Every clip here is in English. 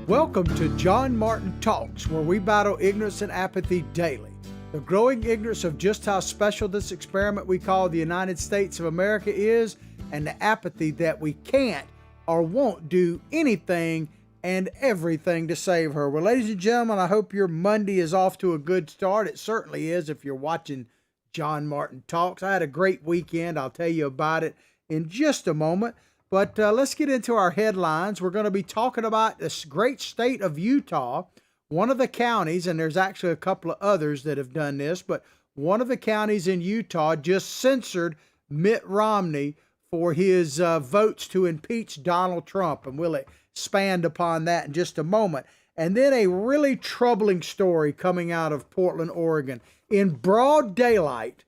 Welcome to John Martin Talks, where we battle ignorance and apathy daily. The growing ignorance of just how special this experiment we call the United States of America is, and the apathy that we can't or won't do anything and everything to save her. Well, ladies and gentlemen, I hope your Monday is off to a good start. It certainly is if you're watching John Martin Talks. I had a great weekend. I'll tell you about it in just a moment. But let's get into our headlines. We're going to be talking about this great state of Utah, one of the counties, and there's actually a couple of others that have done this, but one of the counties in Utah just censored Mitt Romney for his votes to impeach Donald Trump, and we'll expand upon that in just a moment. And then a really troubling story coming out of Portland, Oregon. In broad daylight,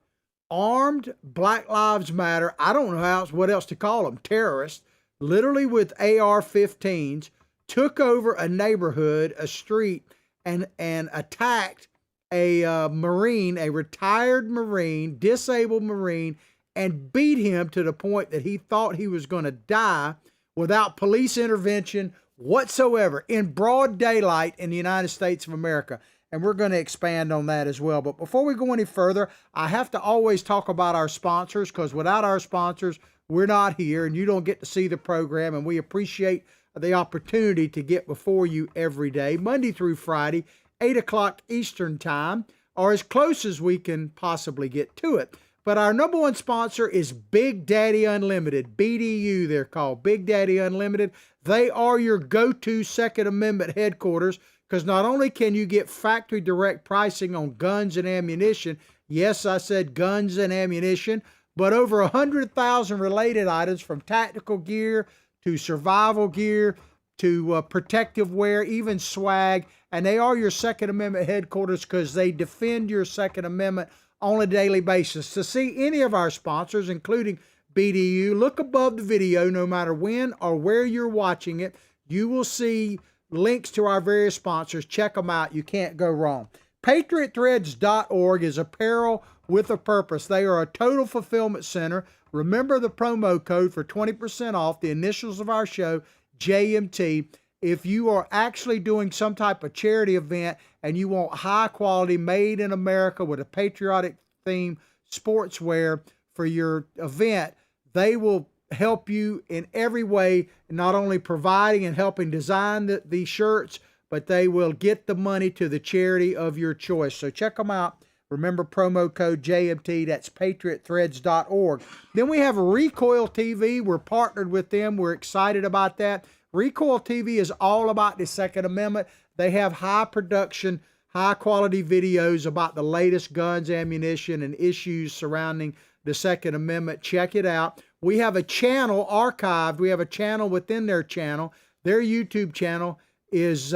armed Black Lives Matter, I don't know what else to call them, terrorists, literally with AR-15s, took over a neighborhood, a street, and attacked a Marine, a retired Marine, disabled Marine, and beat him to the point that he thought he was going to die without police intervention whatsoever in broad daylight in the United States of America. And we're going to expand on that as well. But before we go any further, I have to always talk about our sponsors, because without our sponsors, we're not here and you don't get to see the program. And we appreciate the opportunity to get before you every day, Monday through Friday, 8 o'clock Eastern time, or as close as we can possibly get to it. But our number one sponsor is Big Daddy Unlimited, BDU they're called, Big Daddy Unlimited. They are your go-to Second Amendment headquarters, because not only can you get factory direct pricing on guns and ammunition, yes, I said guns and ammunition, but over 100,000 related items from tactical gear to survival gear to protective wear, even swag. And they are your Second Amendment headquarters because they defend your Second Amendment on a daily basis. To see any of our sponsors, including BDU, look above the video. No matter when or where you're watching it, you will see links to our various sponsors. Check them out. You can't go wrong. PatriotThreads.org is apparel with a purpose. They are a total fulfillment center. Remember the promo code for 20% off, the initials of our show, JMT. If you are actually doing some type of charity event and you want high quality, made in America with a patriotic theme sportswear for your event, they will help you in every way, not only providing and helping design these shirts, but they will get the money to the charity of your choice. So check them out. Remember promo code JMT, that's patriotthreads.org. Then we have Recoil TV. We're partnered with them. We're excited about that. Recoil TV is all about the Second Amendment. They have high production, high quality videos about the latest guns, ammunition, and issues surrounding the Second Amendment. Check it out. We have a channel archived. We have a channel within their channel. Their YouTube channel is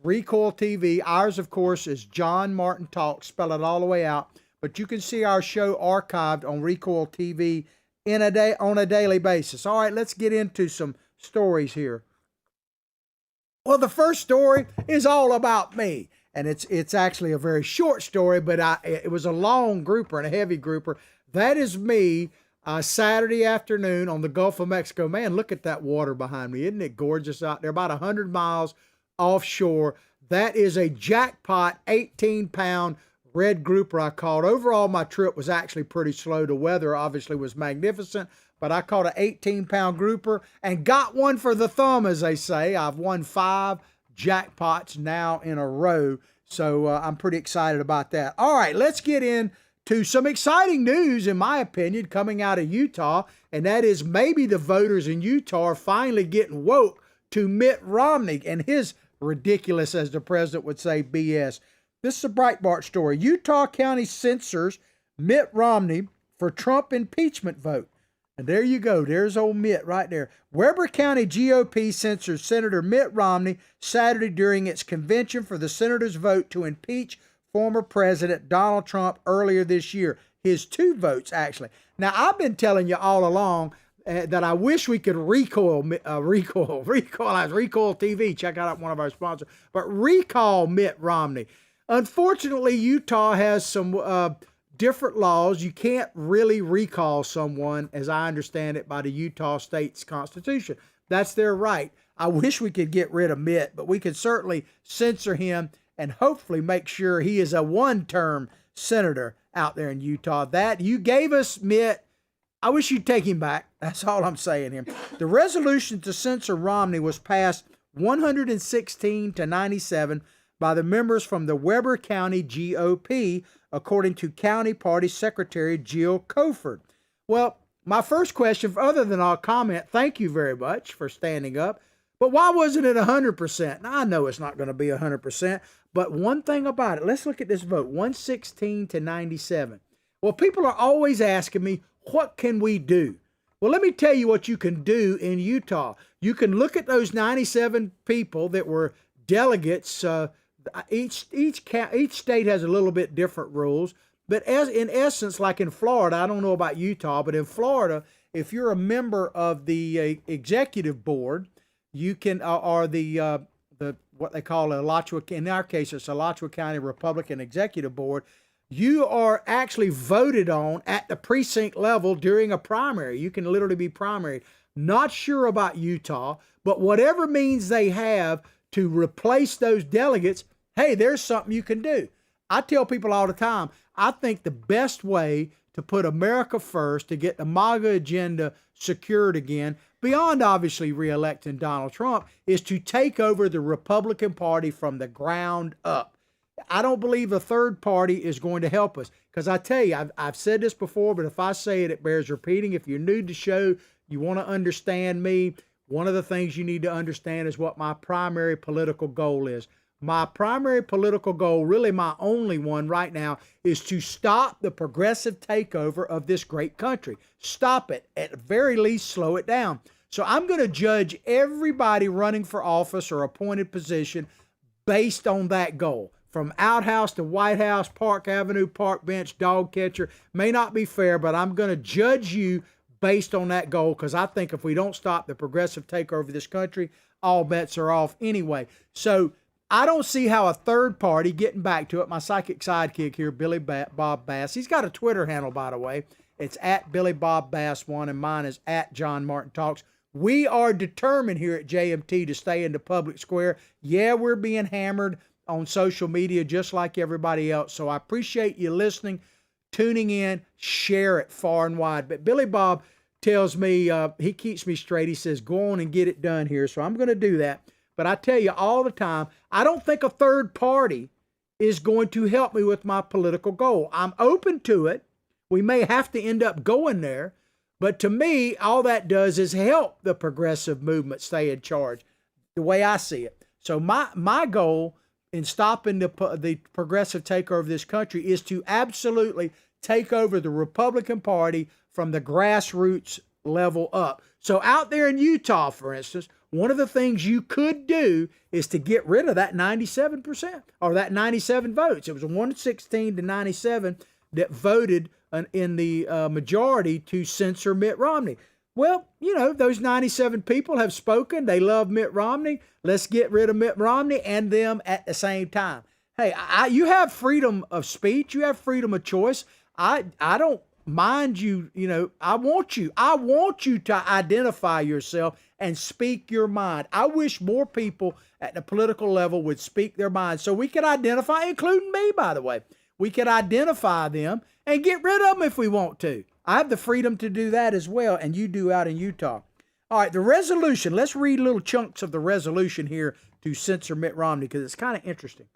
Recoil TV. Ours, of course, is John Martin Talks. Spell it all the way out. But you can see our show archived on Recoil TV on a daily basis. All right, let's get into some stories here. Well, the first story is all about me. And it's actually a very short story, but it was a long grouper and a heavy grouper. That is me Saturday afternoon on the Gulf of Mexico. Man, look at that water behind me. Isn't it gorgeous out there? About 100 miles offshore. That is a jackpot 18-pound red grouper I caught. Overall, my trip was actually pretty slow. The weather obviously was magnificent, but I caught an 18-pound grouper and got one for the thumb, as they say. I've won 5 jackpots now in a row, so I'm pretty excited about that. All right, let's get into some exciting news, in my opinion, coming out of Utah, and that is maybe the voters in Utah are finally getting woke to Mitt Romney and his ridiculous, as the president would say, BS. This is a Breitbart story. Utah County censors Mitt Romney for Trump impeachment vote. And there you go. There's old Mitt right there. Weber County GOP censors Senator Mitt Romney Saturday during its convention for the senator's vote to impeach former President Donald Trump earlier this year. His 2 votes, actually. Now, I've been telling you all along that I wish we could Recoil TV. Check out one of our sponsors. But recall Mitt Romney. Unfortunately, Utah has some different laws. You can't really recall someone, as I understand it, by the Utah state's constitution. That's their right. I wish we could get rid of Mitt, but we could certainly censor him and hopefully make sure he is a one-term senator out there in Utah. That you gave us Mitt. I wish you'd take him back. That's all I'm saying here. The resolution to censor Romney was passed 116 to 97 by the members from the Weber County GOP, according to County Party Secretary Jill Coford. Well, my first question, other than I'll comment, thank you very much for standing up, but why wasn't it 100%? Now, I know it's not going to be 100%, but one thing about it, let's look at this vote, 116 to 97. Well, people are always asking me, what can we do? Well, let me tell you what you can do in Utah. You can look at those 97 people that were delegates. Each state has a little bit different rules, but as in essence, like in Florida, I don't know about Utah, but in Florida, if you're a member of the executive board, you can or the what they call Alachua, in our case, it's Alachua County Republican Executive Board. You are actually voted on at the precinct level during a primary. You can literally be primaried. Not sure about Utah, but whatever means they have to replace those delegates, hey, there's something you can do. I tell people all the time, I think the best way to put America first, to get the MAGA agenda secured again, beyond obviously re-electing Donald Trump, is to take over the Republican Party from the ground up. I don't believe a third party is going to help us, because I tell you, I've said this before, but if I say it, it bears repeating. If you're new to the show, you want to understand me, one of the things you need to understand is what my primary political goal is. My primary political goal, really my only one right now, is to stop the progressive takeover of this great country. Stop it. At the very least, slow it down. So I'm going to judge everybody running for office or appointed position based on that goal. From outhouse to White House, Park Avenue, park bench, dog catcher. May not be fair, but I'm going to judge you based on that goal, because I think if we don't stop the progressive takeover of this country, all bets are off anyway. So I don't see how a third party, getting back to it, my psychic sidekick here, Billy Bob Bass, he's got a Twitter handle, by the way. It's at Billy Bob Bass 1, and mine is at John Martin Talks. We are determined here at JMT to stay in the public square. Yeah, we're being hammered on social media just like everybody else. So I appreciate you listening, tuning in, share it far and wide. But Billy Bob tells me, he keeps me straight. He says, go on and get it done here. So I'm going to do that. But I tell you all the time, I don't think a third party is going to help me with my political goal. I'm open to it. We may have to end up going there. But to me, all that does is help the progressive movement stay in charge, the way I see it. So my goal in stopping the progressive takeover of this country is to absolutely take over the Republican Party from the grassroots level up. So out there in Utah, for instance, one of the things you could do is to get rid of that 97% or that 97 votes. It was 116 to 97 that voted in the majority to censor Mitt Romney. Well, you know, those 97 people have spoken. They love Mitt Romney. Let's get rid of Mitt Romney and them at the same time. Hey, you have freedom of speech. You have freedom of choice. I don't mind you. You know, I want you to identify yourself and speak your mind. I wish more people at the political level would speak their mind so we could identify, including me, by the way. We could identify them and get rid of them if we want to. I have the freedom to do that as well, and you do out in Utah. All right, the resolution. Let's read little chunks of the resolution here to censor Mitt Romney, because it's kind of interesting.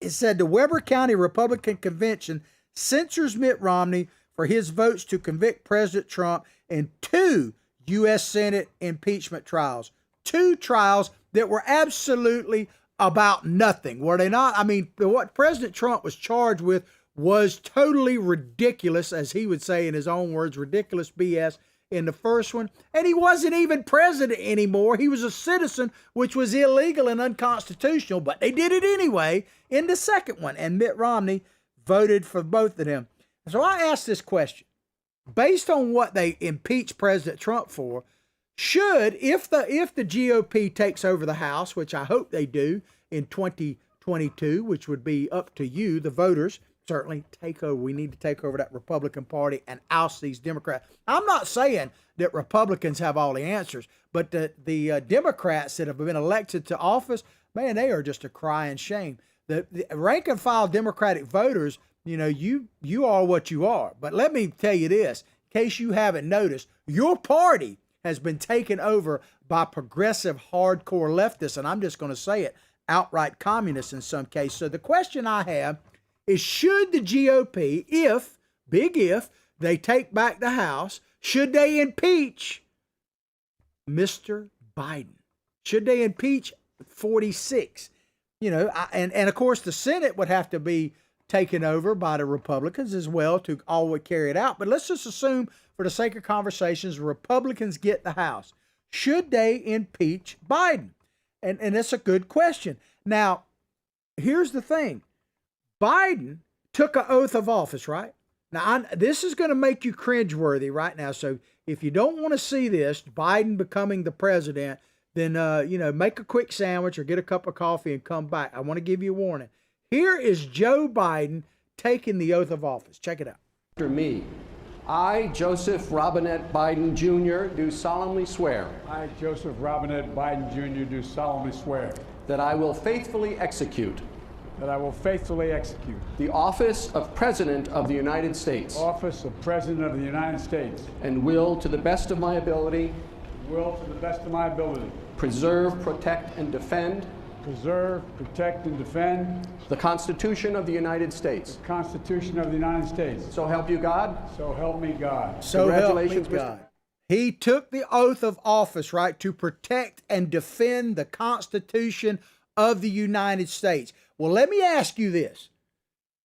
It said the Weber County Republican Convention censors Mitt Romney for his votes to convict President Trump in 2 U.S. Senate impeachment trials. 2 trials that were absolutely about nothing, were they not? I mean, what President Trump was charged with was totally ridiculous, as he would say in his own words, ridiculous BS in the first one. And he wasn't even president anymore. He was a citizen, which was illegal and unconstitutional, but they did it anyway in the second one. And Mitt Romney voted for both of them. So I asked this question. Based on what they impeached President Trump for, should, if the GOP takes over the House, which I hope they do in 2022, which would be up to you, the voters, certainly take over. We need to take over that Republican Party and oust these Democrats. I'm not saying that Republicans have all the answers, but the Democrats that have been elected to office, man, they are just a crying shame. The rank and file Democratic voters, you are what you are. But let me tell you this, in case you haven't noticed, your party has been taken over by progressive hardcore leftists, and I'm just going to say it, outright communists in some cases. So the question I have is, should the GOP, if they take back the House, should they impeach Mr. Biden? Should they impeach 46? And of course the Senate would have to be taken over by the Republicans as well to always carry it out. But let's just assume, for the sake of conversations, Republicans get the House. Should they impeach Biden? And that's a good question. Now, here's the thing. Biden took an oath of office, right? Now, this is going to make you cringeworthy right now. So if you don't want to see this, Biden becoming the president, then, make a quick sandwich or get a cup of coffee and come back. I want to give you a warning. Here is Joe Biden taking the oath of office. Check it out. After me, I, Joseph Robinette Biden Jr., do solemnly swear. I, Joseph Robinette Biden Jr., do solemnly swear. That I will faithfully execute. That I will faithfully execute. The office of President of the United States. Office of President of the United States. And will, to the best of my ability. Will, to the best of my ability. Preserve, protect, and defend. Preserve, protect, and defend. The Constitution of the United States. The Constitution of the United States. So help you God. So help me God. So congratulations, help me God. He took the oath of office, right, to protect and defend the Constitution of the United States. Well, let me ask you this.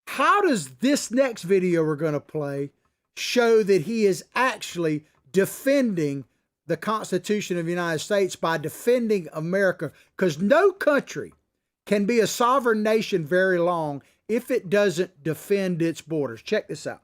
How does this next video we're going to play show that he is actually defending the Constitution of the United States by defending America? Because no country can be a sovereign nation very long if it doesn't defend its borders. Check this out.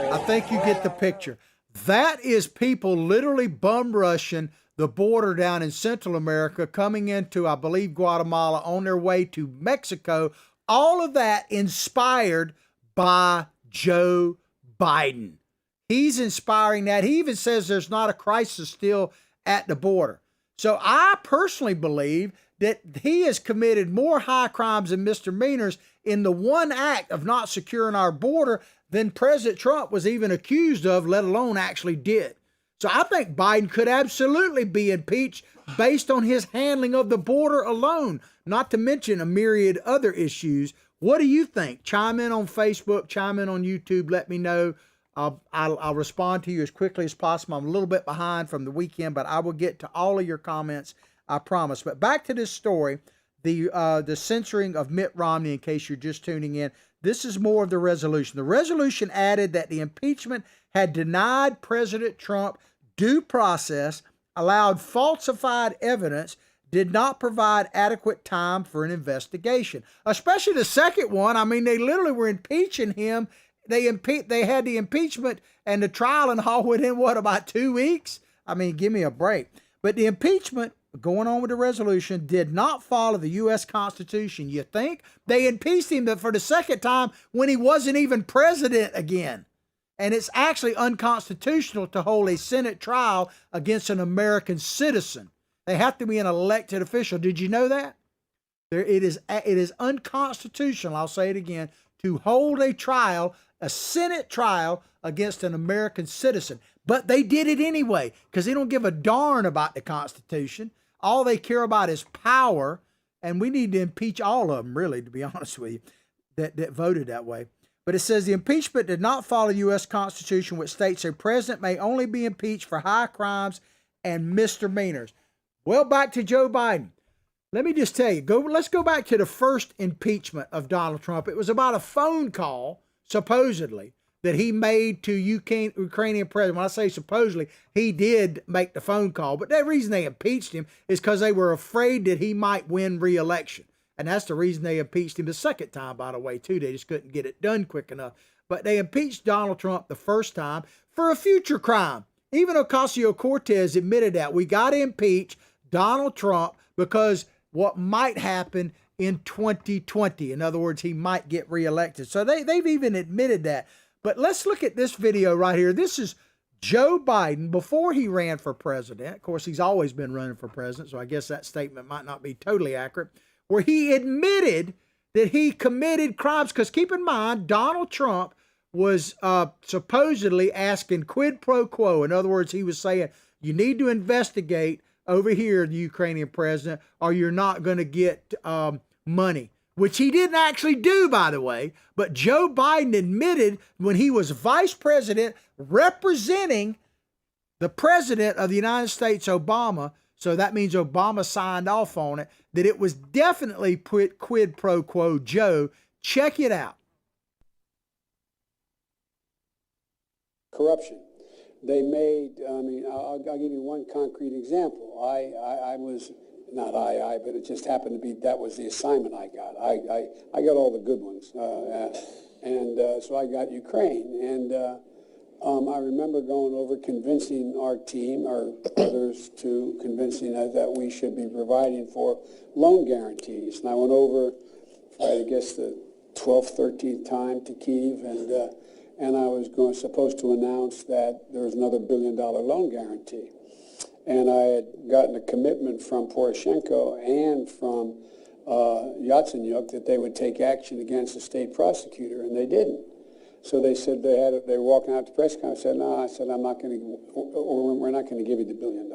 I think you get the picture. That is people literally bum rushing the border down in Central America, coming into, I believe, Guatemala, on their way to Mexico. All of that inspired by Joe Biden. He's inspiring that. He even says there's not a crisis still at the border. So I personally believe that he has committed more high crimes and misdemeanors in the one act of not securing our border than President Trump was even accused of, let alone actually did. So I think Biden could absolutely be impeached based on his handling of the border alone, not to mention a myriad other issues. What do you think? Chime in on Facebook, chime in on YouTube, let me know. I'll respond to you as quickly as possible. I'm a little bit behind from the weekend, but I will get to all of your comments, I promise. But back to this story, the censoring of Mitt Romney, in case you're just tuning in. This is more of the resolution. The resolution added that the impeachment had denied President Trump due process, allowed falsified evidence, did not provide adequate time for an investigation. Especially the second one. I mean, they literally were impeaching him. They had the impeachment and the trial and all within, about 2 weeks? I mean, give me a break. But the impeachment, going on with the resolution, did not follow the U.S. Constitution. You think? They impeached him for the second time when he wasn't even president again. And it's actually unconstitutional to hold a Senate trial against an American citizen. They have to be an elected official. Did you know that? It is unconstitutional, I'll say it again, to hold a trial, a Senate trial, against an American citizen. But they did it anyway because they don't give a darn about the Constitution. All they care about is power, and we need to impeach all of them, really, to be honest with you, that voted that way. But it says the impeachment did not follow the U.S. Constitution, which states a president may only be impeached for high crimes and misdemeanors. Well, back to Joe Biden. Let me just tell you, let's go back to the first impeachment of Donald Trump. It was about a phone call, supposedly, that he made to Ukrainian president. When I say supposedly, he did make the phone call, but the reason they impeached him is because they were afraid that he might win re-election. And that's the reason they impeached him the second time, by the way, too. They just couldn't get it done quick enough. But they impeached Donald Trump the first time for a future crime. Even Ocasio-Cortez admitted that. We got to impeach Donald Trump because what might happen in 2020. In other words, he might get reelected. So they've even admitted that. But let's look at this video right here. This is Joe Biden before he ran for president. Of course, he's always been running for president, so I guess that statement might not be totally accurate, where he admitted that he committed crimes. Because keep in mind, Donald Trump was supposedly asking quid pro quo. In other words, he was saying, you need to investigate over here the Ukrainian president, or you're not going to get money. Which he didn't actually do, by the way. But Joe Biden admitted when he was vice president representing the president of the United States, Obama, so that means Obama signed off on it, that it was definitely quid pro quo Joe. Check it out. Corruption. They made, I'll give you one concrete example. I was, but it just happened to be, that was the assignment I got. I got all the good ones. So I got Ukraine. And I remember going over convincing our team, our others, to convincing us that we should be providing for loan guarantees. And I went over, I guess, the 12th, 13th time to Kyiv, and I was supposed to announce that there was another $1 billion loan guarantee. And I had gotten a commitment from Poroshenko and from Yatsenyuk that they would take action against the state prosecutor, and they didn't. So they said they were walking out to press conference. I said, no, I'm not going to, or we're not going to give you the $1 billion.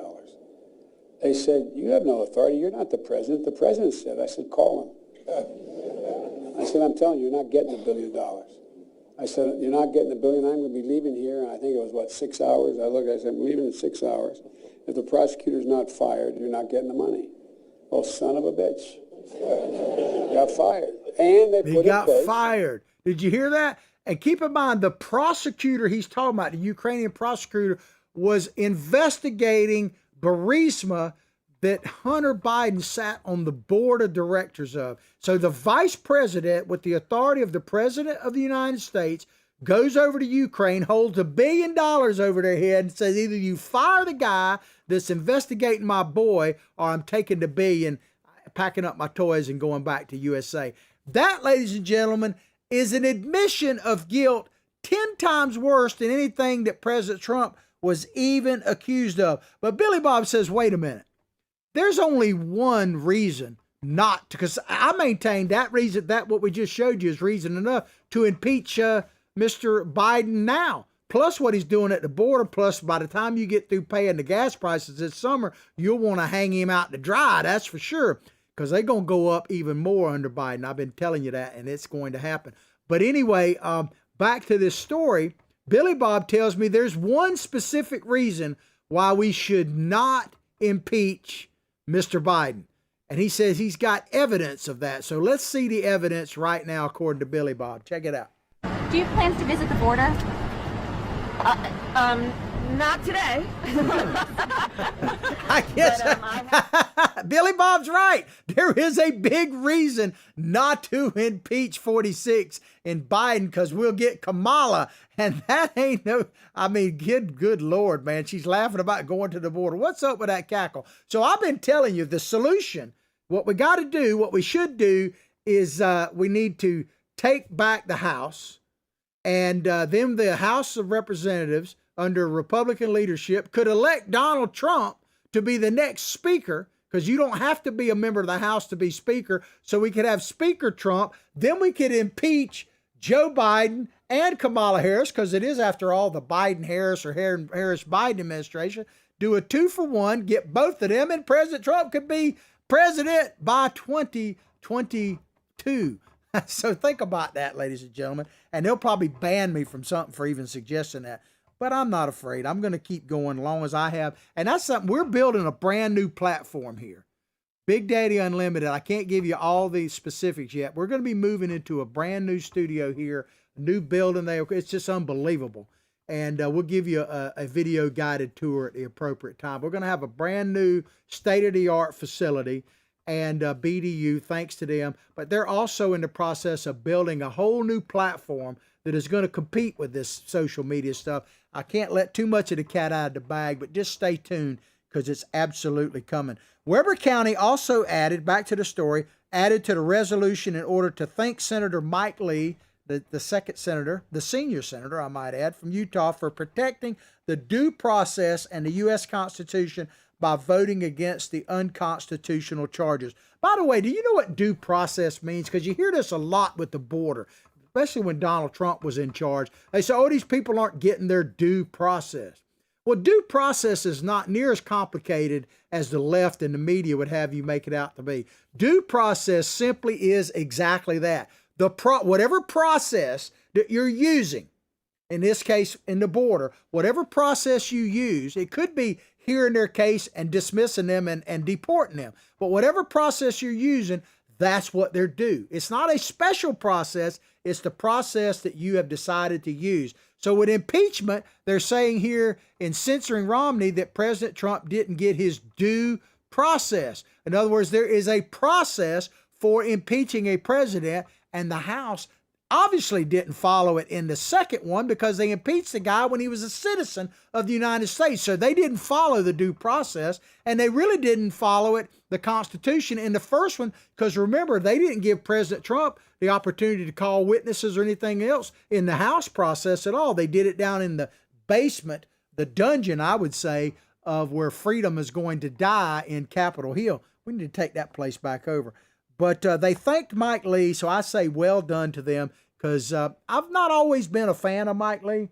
They said, you have no authority. You're not the president. The president said. I said, call him. I said, I'm telling you, you're not getting the $1 billion. I said, you're not getting the $1 billion. I'm going to be leaving here. And I think it was, 6 hours? I said, I'm leaving in 6 hours. If the prosecutor's not fired, you're not getting the money. Oh, son of a bitch. Got fired. And He got fired. Did you hear that? And keep in mind, the prosecutor he's talking about, the Ukrainian prosecutor, was investigating Burisma that Hunter Biden sat on the board of directors of. So the vice president, with the authority of the president of the United States, goes over to Ukraine, holds $1 billion over their head and says, either you fire the guy that's investigating my boy, or I'm taking the $1 billion, packing up my toys and going back to USA. That, ladies and gentlemen, is an admission of guilt 10 times worse than anything that President Trump was even accused of. But Billy Bob says, wait a minute. There's only one reason not to, because I maintain that reason, that what we just showed you is reason enough to impeach Mr. Biden now. Plus what he's doing at the border, plus by the time you get through paying the gas prices this summer, you'll want to hang him out to dry, that's for sure, because they're going to go up even more under Biden. I've been telling you that, and it's going to happen. But anyway, back to this story, Billy Bob tells me there's one specific reason why we should not impeach Mr. Biden. And he says he's got evidence of that. So let's see the evidence right now, according to Billy Bob. Check it out. Do you have plans to visit the border? Not today. I guess Billy Bob's right. There is a big reason not to impeach 46 in Biden, because we'll get Kamala, and that ain't no, good Lord, man. She's laughing about going to the border. What's up with that cackle? So I've been telling you the solution, what we got to do, what we should do is we need to take back the House, and then the House of Representatives under Republican leadership could elect Donald Trump to be the next speaker, because you don't have to be a member of the House to be speaker. So we could have Speaker Trump. Then we could impeach Joe Biden and Kamala Harris, because it is, after all, the Biden-Harris or Harris-Biden administration. Do a 2-for-1, get both of them, and President Trump could be president by 2022. So think about that, ladies and gentlemen. And they'll probably ban me from something for even suggesting that. But I'm not afraid. I'm going to keep going as long as I have. And that's something, we're building a brand new platform here. Big Daddy Unlimited. I can't give you all the specifics yet. We're going to be moving into a brand new studio here, a new building there. It's just unbelievable. And we'll give you a video guided tour at the appropriate time. We're going to have a brand new state-of-the-art facility and BDU, thanks to them. But they're also in the process of building a whole new platform that is going to compete with this social media stuff. I can't let too much of the cat out of the bag, but just stay tuned because it's absolutely coming. Weber County also added, back to the story, added to the resolution in order to thank Senator Mike Lee, the second senator, the senior senator, I might add, from Utah, for protecting the due process and the U.S. Constitution by voting against the unconstitutional charges. By the way, do you know what due process means? Because you hear this a lot with the border, especially when Donald Trump was in charge. They say, oh, these people aren't getting their due process. Well, due process is not near as complicated as the left and the media would have you make it out to be. Due process simply is exactly that. Whatever process that you're using, in this case, in the border, whatever process you use, it could be hearing their case and dismissing them and deporting them. But whatever process you're using, that's what they're due. It's not a special process. It's the process that you have decided to use. So with impeachment, they're saying here in censoring Romney that President Trump didn't get his due process. In other words, there is a process for impeaching a president, and the House obviously didn't follow it in the second one because they impeached the guy when he was a citizen of the United States. So they didn't follow the due process, and they really didn't follow it, the Constitution, in the first one, because remember, they didn't give President Trump the opportunity to call witnesses or anything else in the House process at all. They did it down in the basement, the dungeon, I would say, of where freedom is going to die in Capitol Hill. We need to take that place back over. But they thanked Mike Lee, so I say well done to them, because I've not always been a fan of Mike Lee.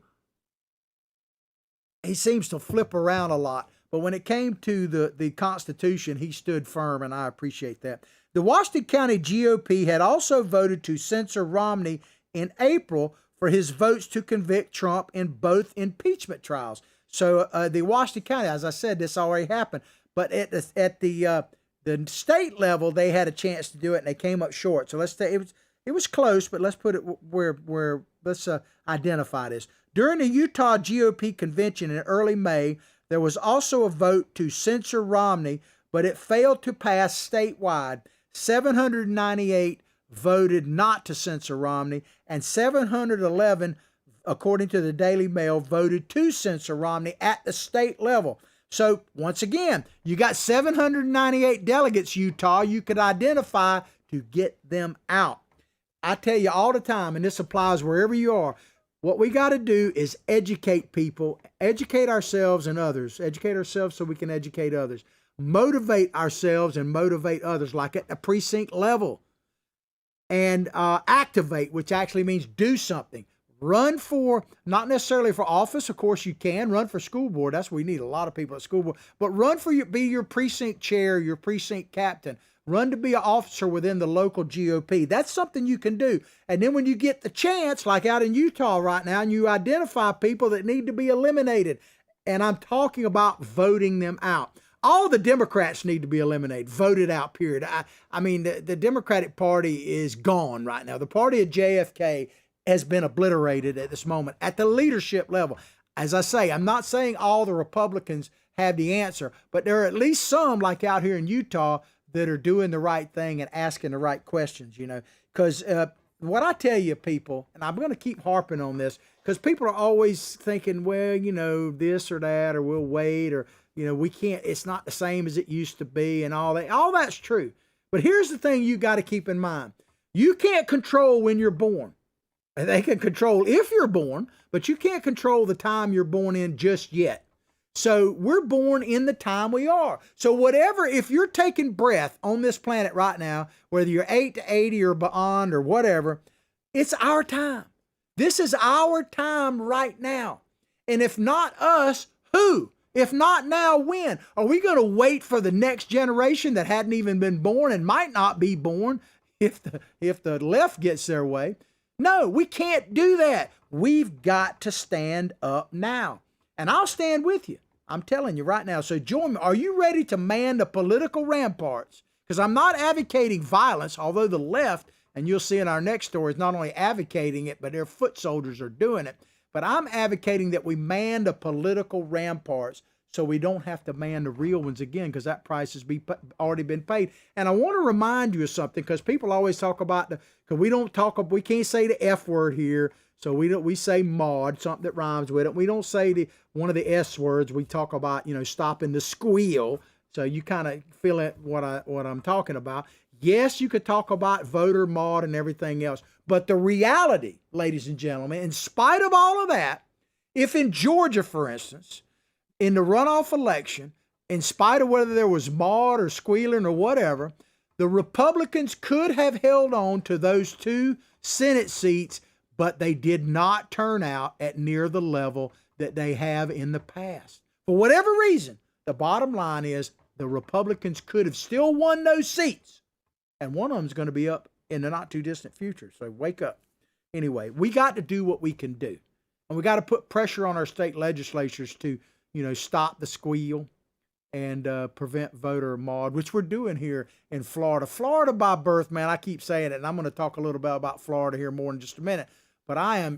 He seems to flip around a lot. But when it came to the Constitution, he stood firm, and I appreciate that. The Washington County GOP had also voted to censor Romney in April for his votes to convict Trump in both impeachment trials. So the Washington County, as I said, this already happened. But at the state level, they had a chance to do it, and they came up short. So let's say it was close, but let's put it where let's identify this. During the Utah GOP convention in early May, there was also a vote to censor Romney, but it failed to pass statewide. 798 voted not to censor Romney, and 711, according to the Daily Mail, voted to censor Romney at the state level. So, once again, you got 798 delegates, Utah, you could identify to get them out. I tell you all the time, and this applies wherever you are, what we got to do is educate people, educate ourselves and others, educate ourselves so we can educate others, motivate ourselves and motivate others, like at the precinct level, and activate, which actually means do something. Run for, not necessarily for office, of course you can, run for school board, that's where we need a lot of people at school board, but run for be your precinct chair, your precinct captain, run to be an officer within the local GOP. That's something you can do. And then when you get the chance, like out in Utah right now, and you identify people that need to be eliminated, and I'm talking about voting them out. All the Democrats need to be eliminated, voted out, period. I mean, the Democratic Party is gone right now. The party of JFK has been obliterated at this moment at the leadership level. As I say, I'm not saying all the Republicans have the answer, but there are at least some, like out here in Utah, that are doing the right thing and asking the right questions, because what I tell you, people, and I'm going to keep harping on this, because people are always thinking, well, this or that, or we'll wait, or, we can't, it's not the same as it used to be, and all that. All that's true. But here's the thing you got to keep in mind. You can't control when you're born. They can control if you're born, but you can't control the time you're born in just yet. So we're born in the time we are. So whatever, if you're taking breath on this planet right now, whether you're 8 to 80 or beyond or whatever, it's our time. This is our time right now. And if not us, who? If not now, when? Are we going to wait for the next generation that hadn't even been born and might not be born if the left gets their way? No, we can't do that. We've got to stand up now. And I'll stand with you. I'm telling you right now. So join me. Are you ready to man the political ramparts? Because I'm not advocating violence, although the left, and you'll see in our next story, is not only advocating it, but their foot soldiers are doing it. But I'm advocating that we man the political ramparts so we don't have to man the real ones again, because that price has already been paid. And I want to remind you of something, because people always talk about because we can't say the F word here, so we say mod, something that rhymes with it. We don't say one of the S words. We talk about, stopping the squeal. So you kind of feel it what I'm talking about. Yes, you could talk about voter mod and everything else, but the reality, ladies and gentlemen, in spite of all of that, if in Georgia, for instance, in the runoff election, in spite of whether there was mod or squealing or whatever, the Republicans could have held on to those 2 Senate seats, but they did not turn out at near the level that they have in the past. For whatever reason, the bottom line is the Republicans could have still won those seats, and one of them is going to be up in the not too distant future. So wake up. Anyway, we got to do what we can do, and we got to put pressure on our state legislatures to, stop the squeal and prevent voter mod, which we're doing here in Florida. Florida by birth, man, I keep saying it, and I'm going to talk a little bit about Florida here more in just a minute. But I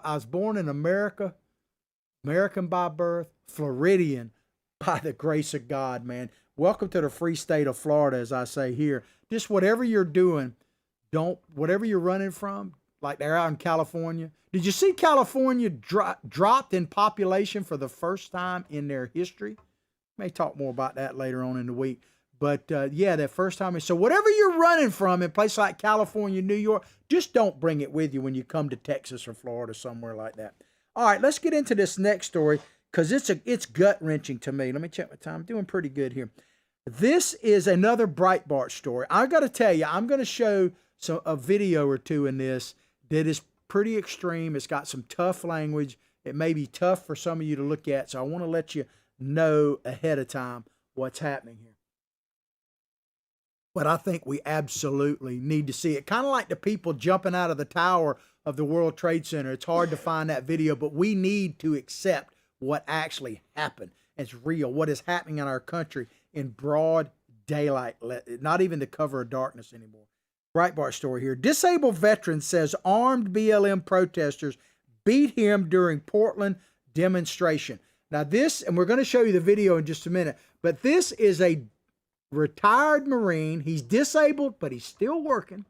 was born in America, American by birth, Floridian by the grace of God, man. Welcome to the free state of Florida, as I say here. Just whatever you're doing, whatever you're running from, like they're out in California. Did you see California dropped in population for the first time in their history? May talk more about that later on in the week. But yeah, that first time. So whatever you're running from in places like California, New York, just don't bring it with you when you come to Texas or Florida, somewhere like that. All right, let's get into this next story, because it's gut-wrenching to me. Let me check my time. I'm doing pretty good here. This is another Breitbart story. I got to tell you, I'm going to show a video or two in this that is pretty extreme. It's got some tough language. It may be tough for some of you to look at, so I want to let you know ahead of time what's happening here. But I think we absolutely need to see it. Kind of like the people jumping out of the tower of the World Trade Center. It's hard to find that video, but we need to accept what actually happened. It's real, what is happening in our country in broad daylight, not even the cover of darkness anymore. Breitbart story here. Disabled veteran says armed BLM protesters beat him during Portland demonstration. Now this, and we're going to show you the video in just a minute, but this is a retired Marine. He's disabled, but he's still working.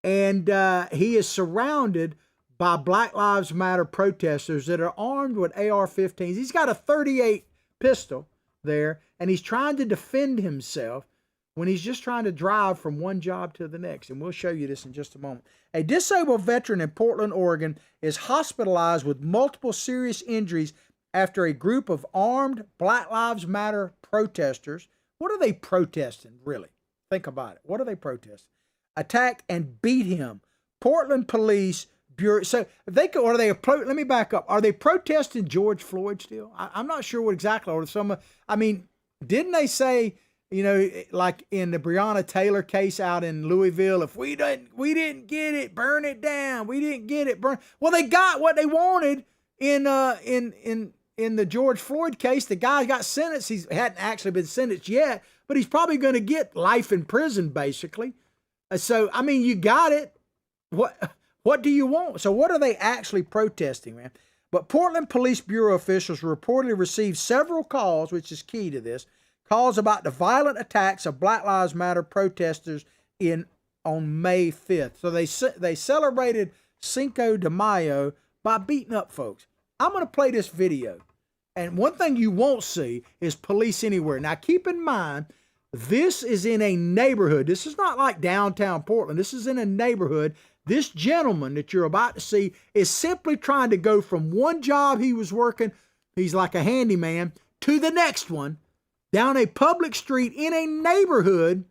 And he is surrounded by Black Lives Matter protesters that are armed with AR-15s. He's got a .38 pistol there, and he's trying to defend himself when he's just trying to drive from one job to the next. And we'll show you this in just a moment. A disabled veteran in Portland, Oregon is hospitalized with multiple serious injuries after a group of armed Black Lives Matter protesters. What are they protesting, really? Think about it. What are they protesting? Attacked and beat him. Portland Police Bureau. So they could, or are they? Let me back up. Are they protesting George Floyd still? I'm not sure what exactly. Or didn't they say, like in the Breonna Taylor case out in Louisville, if we didn't get it, burn it down. We didn't get it, burn. Well, they got what they wanted in the George Floyd case. The guy got sentenced. He hadn't actually been sentenced yet, but he's probably going to get life in prison, basically. So, you got it. What do you want? So what are they actually protesting, man? But Portland Police Bureau officials reportedly received several calls, which is key to this, calls about the violent attacks of Black Lives Matter protesters on May 5th. So they celebrated Cinco de Mayo by beating up folks. I'm going to play this video. And one thing you won't see is police anywhere. Now, keep in mind, this is in a neighborhood. This is not like downtown Portland. This is in a neighborhood. This gentleman that you're about to see is simply trying to go from one job he was working, he's like a handyman, to the next one, down a public street in a neighborhood,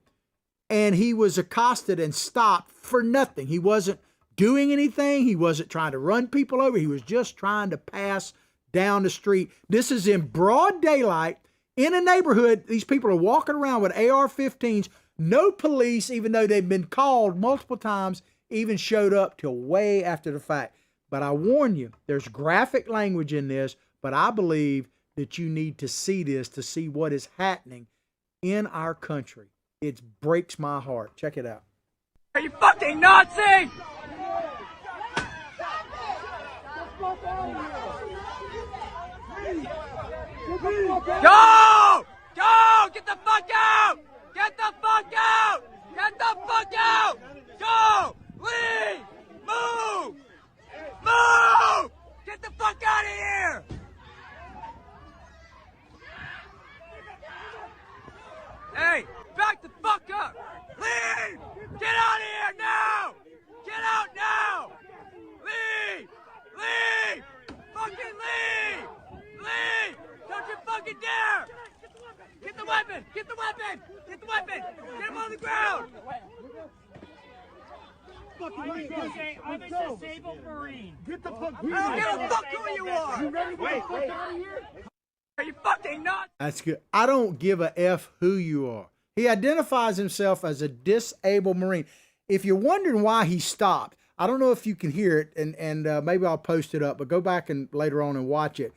and he was accosted and stopped for nothing. He wasn't doing anything. He wasn't trying to run people over. He was just trying to pass down the street. This is in broad daylight in a neighborhood. These people are walking around with AR-15s. No police, even though they've been called multiple times, even showed up till way after the fact. But I warn you, there's graphic language in this, but I believe that you need to see this to see what is happening in our country It breaks my heart. Check it out. Are you fucking Nazi? Go! Go! Get the fuck out! Get the fuck out! Get the fuck out! Go! Leave! Move! Move! Get the fuck out of here! Hey, back the fuck up! Leave! Get out of here now! Get out now! Leave! Leave! Fucking leave! Leave! Don't you fucking dare! Get the weapon! Get the weapon! Get the weapon! Get him on the ground! I'm a disabled Marine. Get the fuck! I don't give a fuck who you are! You ready to get the fuck out of here? Are you fucking nuts? That's good. I don't give a F who you are. He identifies himself as a disabled Marine. If you're wondering why he stopped, I don't know if you can hear it, and maybe I'll post it up, but go back and later on and watch it.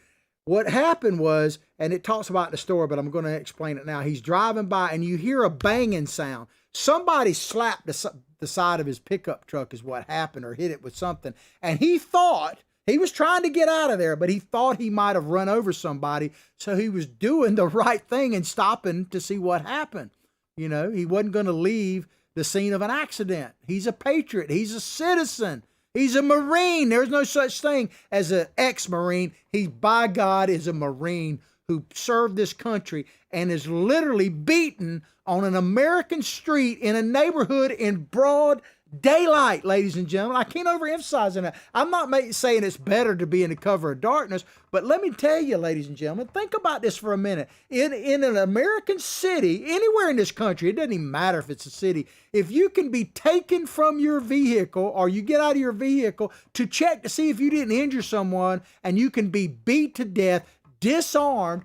What happened was, and it talks about in the story, but I'm going to explain it now. He's driving by, and you hear a banging sound. Somebody slapped the side of his pickup truck is what happened, or hit it with something. And he thought, he was trying to get out of there, but he thought he might have run over somebody. So he was doing the right thing and stopping to see what happened. You know, he wasn't going to leave the scene of an accident. He's a patriot. He's a citizen. He's a Marine. There's no such thing as an ex-Marine. He, by God, is a Marine who served this country and is literally beaten on an American street in a neighborhood in broad daylight, ladies and gentlemen. I can't overemphasize that. I'm not saying it's better to be in the cover of darkness, but let me tell you, ladies and gentlemen, think about this for a minute. In an American city, anywhere in this country, it doesn't even matter if it's a city, if you can be taken from your vehicle or you get out of your vehicle to check to see if you didn't injure someone and you can be beat to death, disarmed,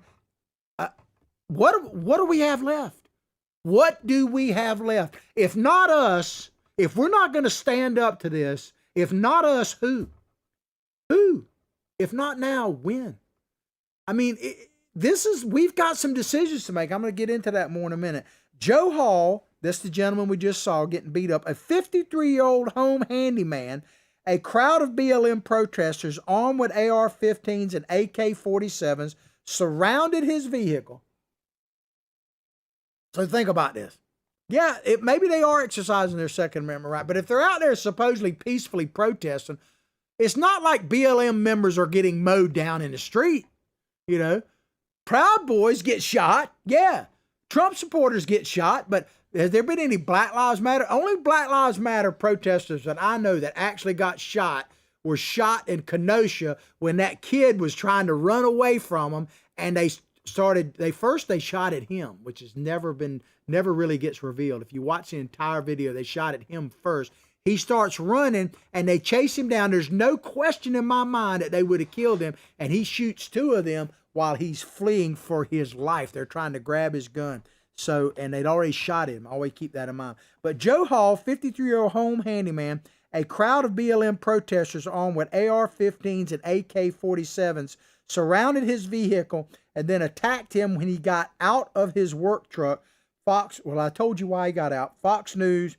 what do we have left? What do we have left? If not us, if we're not going to stand up to this, if not us, who? Who? If not now, when? I mean, we've got some decisions to make. I'm going to get into that more in a minute. Joe Hall, that's the gentleman we just saw getting beat up, a 53-year-old home handyman, a crowd of BLM protesters armed with AR-15s and AK-47s surrounded his vehicle. So think about this. Yeah, maybe they are exercising their Second Amendment right, but if they're out there supposedly peacefully protesting, it's not like BLM members are getting mowed down in the street. You know, Proud Boys get shot. Yeah, Trump supporters get shot, but has there been any Black Lives Matter? Only Black Lives Matter protesters that I know that actually got shot were shot in Kenosha when that kid was trying to run away from them, and they shot at him, which has never really gets revealed. If you watch the entire video, they shot at him first. He starts running and they chase him down. There's no question in my mind that they would have killed him, and he shoots two of them while he's fleeing for his life. They're trying to grab his gun. So, and they'd already shot him. Always keep that in mind. But Joe Hall, 53-year-old home handyman, a crowd of BLM protesters armed with AR-15s and AK-47s surrounded his vehicle and then attacked him when he got out of his work truck. I told you why he got out. Fox News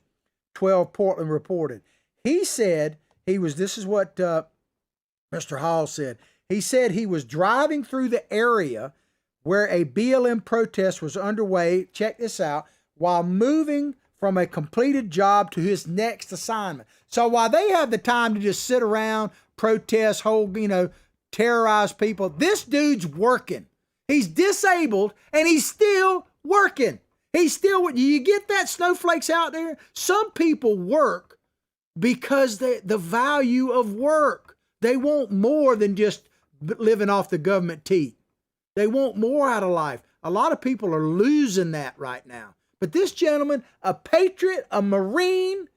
12 Portland reported. He said this is what Mr. Hall said. He said he was driving through the area where a BLM protest was underway, check this out, while moving from a completed job to his next assignment. So while they have the time to just sit around, protest, terrorize people, this dude's working. He's disabled and he's still working. You get that, snowflakes out there? Some people work because the value of work. They want more than just living off the government tea. They want more out of life. A lot of people are losing that right now. But this gentleman, a patriot, a Marine,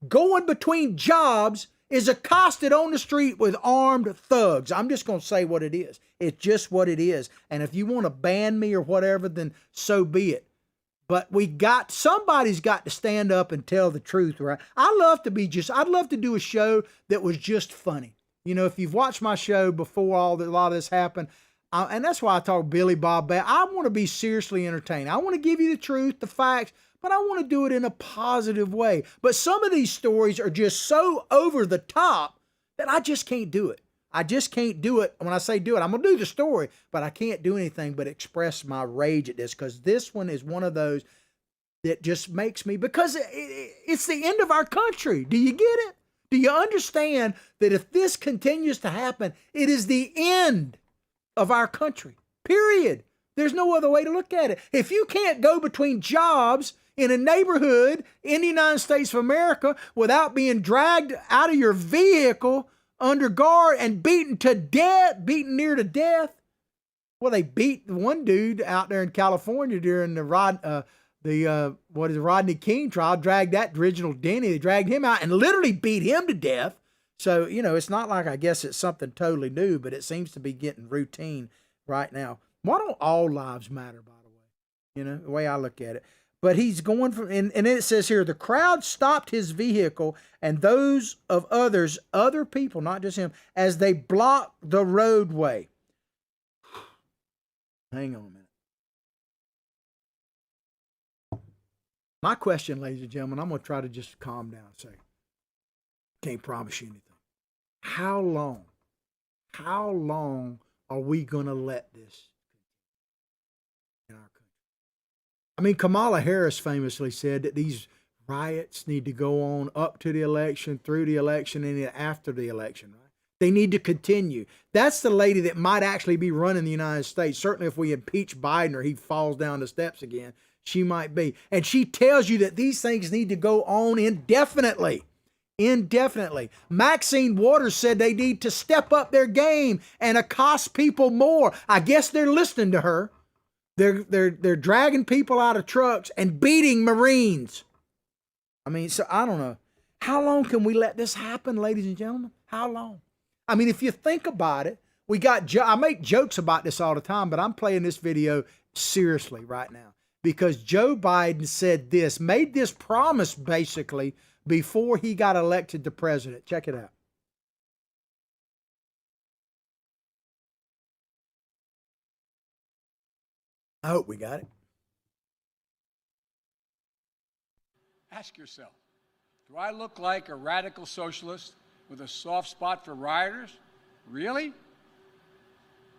going between jobs, is accosted on the street with armed thugs. I'm just going to say what it is. It's just what it is. And if you want to ban me or whatever, then so be it. But somebody's got to stand up and tell the truth, right? I'd love to do a show that was just funny. You know, if you've watched my show before a lot of this happened, and that's why I talk Billy Bob Bat. I want to be seriously entertained. I want to give you the truth, the facts, but but I want to do it in a positive way. But some of these stories are just so over the top that I just can't do it. I just can't do it. When I say do it, I'm going to do the story, but I can't do anything but express my rage at this, because this one is one of those that just makes me, because it's the end of our country. Do you get it? Do you understand that if this continues to happen, it is the end of our country, period. There's no other way to look at it. If you can't go between jobs in a neighborhood in the United States of America without being dragged out of your vehicle under guard and beaten to death, beaten near to death. Well, they beat one dude out there in California during the Rodney King trial, dragged that Reginald Denny, they dragged him out and literally beat him to death. So, it's not like, I guess it's something totally new, but it seems to be getting routine right now. Why don't all lives matter, by the way? The way I look at it. But he's going from, and then it says here, the crowd stopped his vehicle and those of other people, not just him, as they blocked the roadway. Hang on a minute. My question, ladies and gentlemen, I'm going to try to just calm down and say, can't promise you anything. How long are we going to let this in our country? I mean, Kamala Harris famously said that these riots need to go on up to the election, through the election, and after the election, right? They need to continue. That's the lady that might actually be running the United States. Certainly if we impeach Biden or he falls down the steps again, she might be. And she tells you that these things need to go on indefinitely. Indefinitely. Maxine Waters said they need to step up their game and accost people more. I guess they're listening to her. They're dragging people out of trucks and beating Marines. I mean, so I don't know. How long can we let this happen, ladies and gentlemen? How long? I mean, if you think about it, I make jokes about this all the time, but I'm playing this video seriously right now because Joe Biden said this, made this promise basically before he got elected to president. Check it out. I hope we got it. Ask yourself, do I look like a radical socialist with a soft spot for rioters? Really?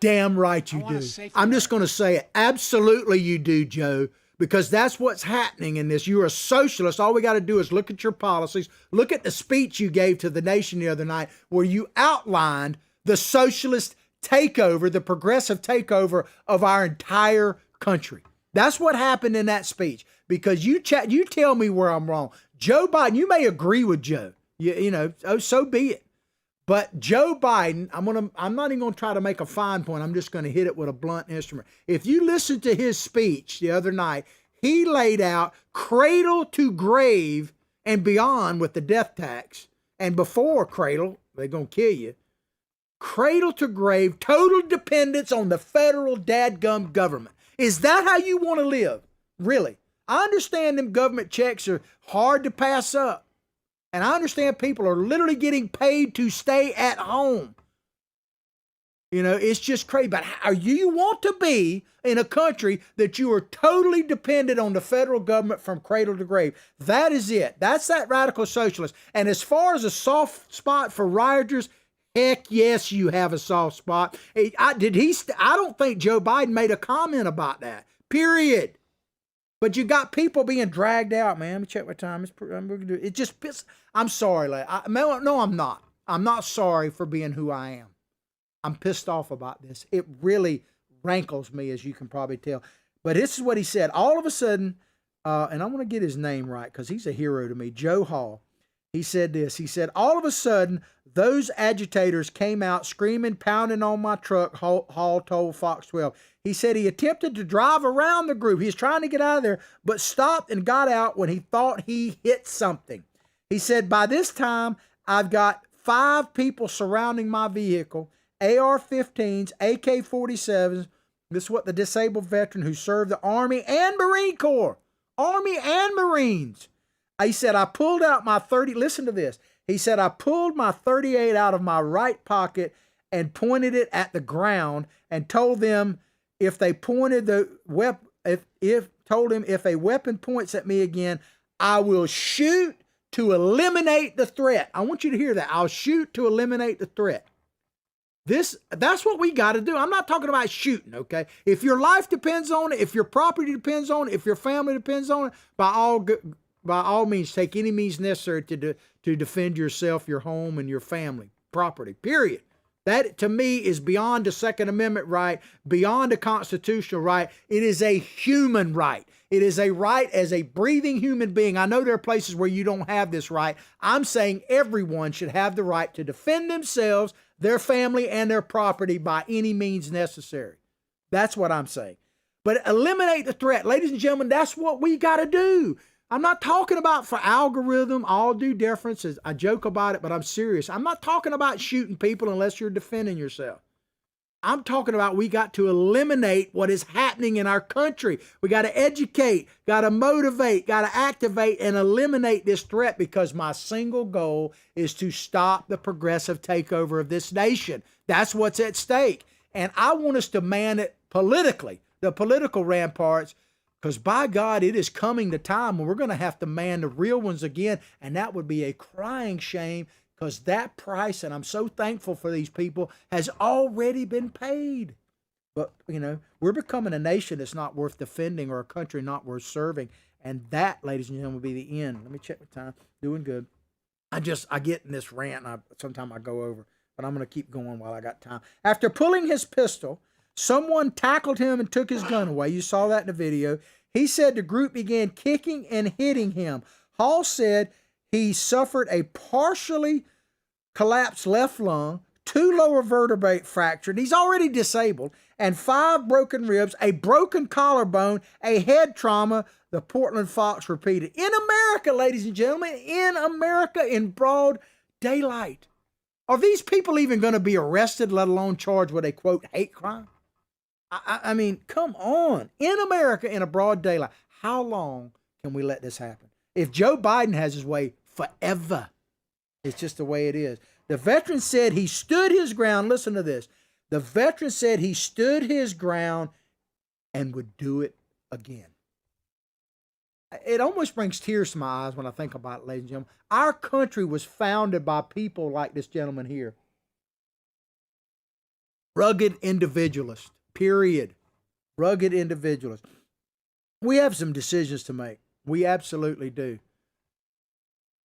Damn right you do. I'm just going to say it. Absolutely you do, Joe, because that's what's happening in this. You're a socialist. All we got to do is look at your policies. Look at the speech you gave to the nation the other night where you outlined the socialist takeover, the progressive takeover of our entire country. That's what happened in that speech, because you tell me where I'm wrong. Joe Biden, you may agree with Joe, so be it. But Joe Biden, I'm not even going to try to make a fine point. I'm just going to hit it with a blunt instrument. If you listen to his speech the other night, he laid out cradle to grave and beyond with the death tax. And before cradle, they're going to kill you. Cradle to grave, total dependence on the federal dadgum government. Is that how you want to live? Really? I understand them government checks are hard to pass up. And I understand people are literally getting paid to stay at home. It's just crazy. But how you want to be in a country that you are totally dependent on the federal government from cradle to grave? That is it. That's that radical socialist. And as far as a soft spot for rioters, heck yes, you have a soft spot. I don't think Joe Biden made a comment about that. Period. But you got people being dragged out, man. Let me check my time. It just pisses. I'm sorry, no, I'm not. I'm not sorry for being who I am. I'm pissed off about this. It really rankles me, as you can probably tell. But this is what he said. All of a sudden, and I'm going to get his name right because he's a hero to me, Joe Hall. He said this. He said, all of a sudden, those agitators came out screaming, pounding on my truck, Hall told Fox 12. He said he attempted to drive around the group. He was trying to get out of there, but stopped and got out when he thought he hit something. He said, by this time, I've got 5 people surrounding my vehicle, AR-15s, AK-47s. This is what the disabled veteran who served the Army and Marine Corps. Army and Marines. He said, I pulled out my 30, listen to this. He said, I pulled my 38 out of my right pocket and pointed it at the ground and told them if they pointed the told him, if a weapon points at me again, I will shoot to eliminate the threat. I want you to hear that. I'll shoot to eliminate the threat. That's what we got to do. I'm not talking about shooting, okay? If your life depends on it, if your property depends on it, if your family depends on it, by all means, take any means necessary to defend yourself, your home, and your family, property, period. That, to me, is beyond the Second Amendment right, beyond a constitutional right. It is a human right. It is a right as a breathing human being. I know there are places where you don't have this right. I'm saying everyone should have the right to defend themselves, their family, and their property by any means necessary. That's what I'm saying. But eliminate the threat. Ladies and gentlemen, that's what we got to do. I'm not talking about for algorithm, all due deference. I joke about it, but I'm serious. I'm not talking about shooting people unless you're defending yourself. I'm talking about we got to eliminate what is happening in our country. We got to educate, got to motivate, got to activate and eliminate this threat, because my single goal is to stop the progressive takeover of this nation. That's what's at stake. And I want us to man it politically, the political ramparts, because by God, it is coming the time when we're going to have to man the real ones again. And that would be a crying shame, because that price, and I'm so thankful for these people, has already been paid. But, we're becoming a nation that's not worth defending, or a country not worth serving. And that, ladies and gentlemen, will be the end. Let me check my time. Doing good. I get in this rant, and sometimes I go over, but I'm going to keep going while I got time. After pulling his pistol, someone tackled him and took his gun away. You saw that in the video. He said the group began kicking and hitting him. Hall said he suffered a partially collapsed left lung, 2 lower vertebrae fractured. He's already disabled, and 5 broken ribs, a broken collarbone, a head trauma. The Portland Fox repeated. In America, ladies and gentlemen, in America, in broad daylight. Are these people even going to be arrested, let alone charged with a, quote, hate crime? I mean, come on. In America, in a broad daylight, how long can we let this happen? If Joe Biden has his way, forever. It's just the way it is. The veteran said he stood his ground. Listen to this. The veteran said he stood his ground and would do it again. It almost brings tears to my eyes when I think about it, ladies and gentlemen. Our country was founded by people like this gentleman here. Rugged individualists, period. Rugged individualists. We have some decisions to make. We absolutely do.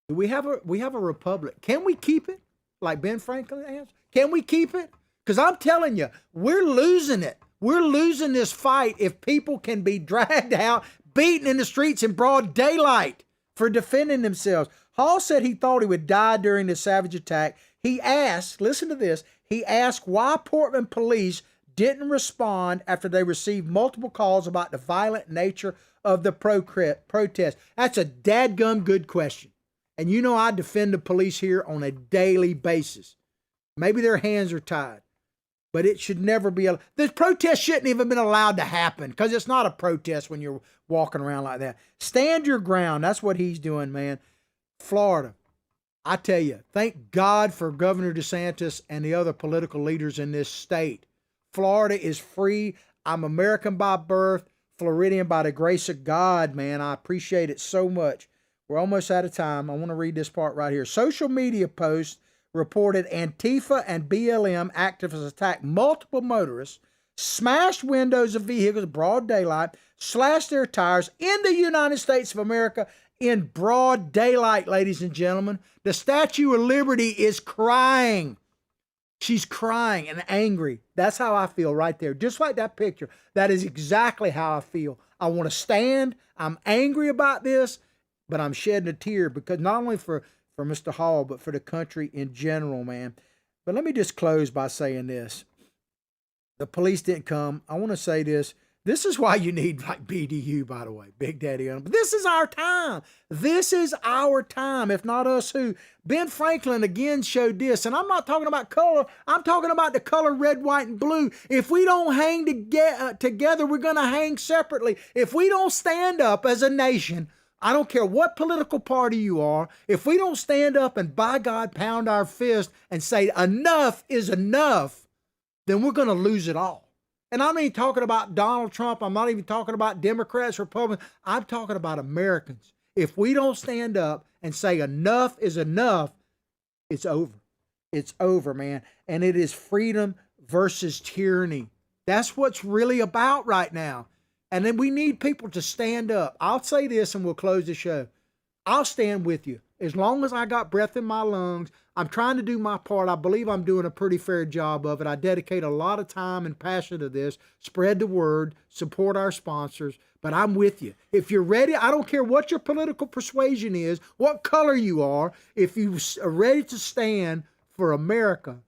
We have a republic. Can we keep it? Like Ben Franklin asked. Can we keep it? Because I'm telling you, we're losing it. We're losing this fight if people can be dragged out, beaten in the streets in broad daylight for defending themselves. Hall said he thought he would die during the savage attack. He asked, listen to this, he asked why Portland police didn't respond after they received multiple calls about the violent nature of the protest. That's a dadgum good question. And I defend the police here on a daily basis. Maybe their hands are tied, but it should never be. The protest shouldn't even been allowed to happen, because it's not a protest when you're walking around like that. Stand your ground. That's what he's doing, man. Florida, I tell you, thank God for Governor DeSantis and the other political leaders in this state. Florida is free. I'm American by birth, Floridian by the grace of God, man. I appreciate it so much. We're almost out of time. I want to read this part right here. Social media posts reported Antifa and BLM activists attacked multiple motorists, smashed windows of vehicles, broad daylight, slashed their tires in the United States of America in broad daylight, ladies and gentlemen. The Statue of Liberty is crying. She's crying and angry. That's how I feel right there. Just like that picture. That is exactly how I feel. I want to stand. I'm angry about this, but I'm shedding a tear, because not only for Mr. Hall, but for the country in general, man. But let me just close by saying this. The police didn't come. I want to say this. This is why you need like BDU, by the way, Big Daddy. But this is our time. This is our time. If not us, who? Ben Franklin again showed this. And I'm not talking about color. I'm talking about the color red, white, and blue. If we don't hang together, we're going to hang separately. If we don't stand up as a nation, I don't care what political party you are, if we don't stand up and, by God, pound our fist and say enough is enough, then we're going to lose it all. And I'm not even talking about Donald Trump. I'm not even talking about Democrats, Republicans. I'm talking about Americans. If we don't stand up and say enough is enough, it's over. It's over, man. And it is freedom versus tyranny. That's what's really about right now. And then we need people to stand up. I'll say this and we'll close the show. I'll stand with you. As long as I got breath in my lungs, I'm trying to do my part. I believe I'm doing a pretty fair job of it. I dedicate a lot of time and passion to this. Spread the word, support our sponsors, but I'm with you. If you're ready, I don't care what your political persuasion is, what color you are, if you are ready to stand for America,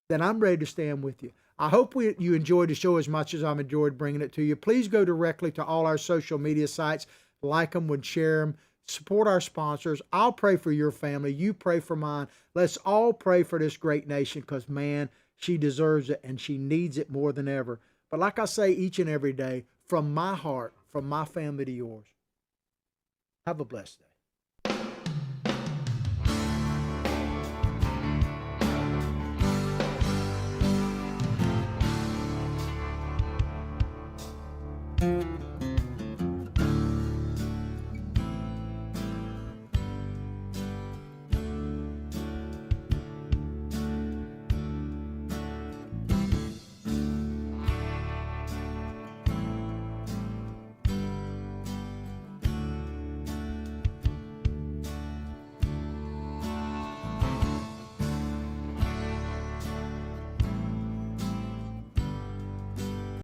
then I'm ready to stand with you. I hope you enjoyed the show as much as I've enjoyed bringing it to you. Please go directly to all our social media sites, like them and share them. Support our sponsors. I'll pray for your family. You pray for mine. Let's all pray for this great nation because, man, she deserves it and she needs it more than ever. But like I say each and every day, from my heart, from my family to yours, have a blessed day.